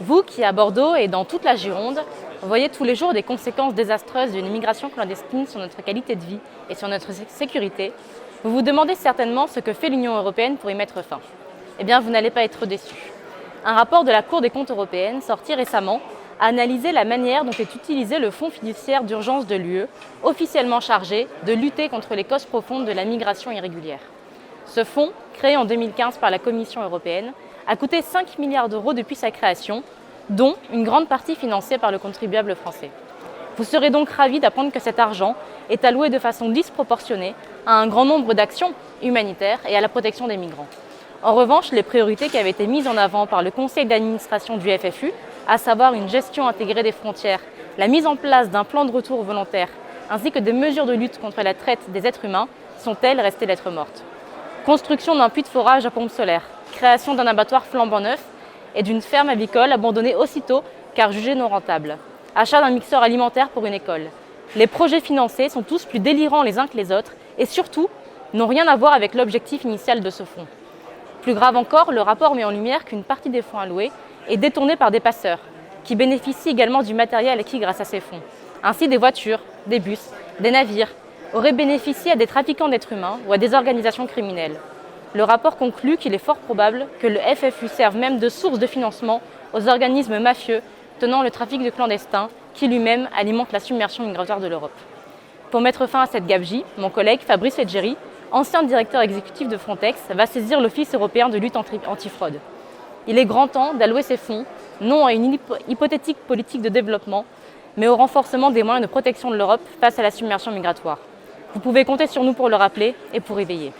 Vous qui, à Bordeaux et dans toute la Gironde, voyez tous les jours des conséquences désastreuses d'une immigration clandestine sur notre qualité de vie et sur notre sécurité, vous vous demandez certainement ce que fait l'Union européenne pour y mettre fin. Eh bien, vous n'allez pas être déçus. Un rapport de la Cour des comptes européenne, sorti récemment, a analysé la manière dont est utilisé le Fonds fiduciaire d'urgence de l'UE, officiellement chargé de lutter contre les causes profondes de la migration irrégulière. Ce fonds, créé en 2015 par la Commission européenne, a coûté 5 milliards d'euros depuis sa création, dont une grande partie financée par le contribuable français. Vous serez donc ravis d'apprendre que cet argent est alloué de façon disproportionnée à un grand nombre d'actions humanitaires et à la protection des migrants. En revanche, les priorités qui avaient été mises en avant par le conseil d'administration du FFU, à savoir une gestion intégrée des frontières, la mise en place d'un plan de retour volontaire, ainsi que des mesures de lutte contre la traite des êtres humains, sont-elles restées lettres mortes. Construction d'un puits de forage à pompe solaire, création d'un abattoir flambant neuf et d'une ferme avicole abandonnée aussitôt car jugée non rentable. Achat d'un mixeur alimentaire pour une école. Les projets financés sont tous plus délirants les uns que les autres et surtout n'ont rien à voir avec l'objectif initial de ce fonds. Plus grave encore, le rapport met en lumière qu'une partie des fonds alloués est détournée par des passeurs, qui bénéficient également du matériel acquis grâce à ces fonds. Ainsi, des voitures, des bus, des navires auraient bénéficié à des trafiquants d'êtres humains ou à des organisations criminelles. Le rapport conclut qu'il est fort probable que le FFU serve même de source de financement aux organismes mafieux tenant le trafic de clandestins, qui lui-même alimente la submersion migratoire de l'Europe. Pour mettre fin à cette gabegie, mon collègue Fabrice Leggeri, ancien directeur exécutif de Frontex, va saisir l'Office européen de lutte antifraude. Il est grand temps d'allouer ces fonds, non à une hypothétique politique de développement, mais au renforcement des moyens de protection de l'Europe face à la submersion migratoire. Vous pouvez compter sur nous pour le rappeler et pour y veiller.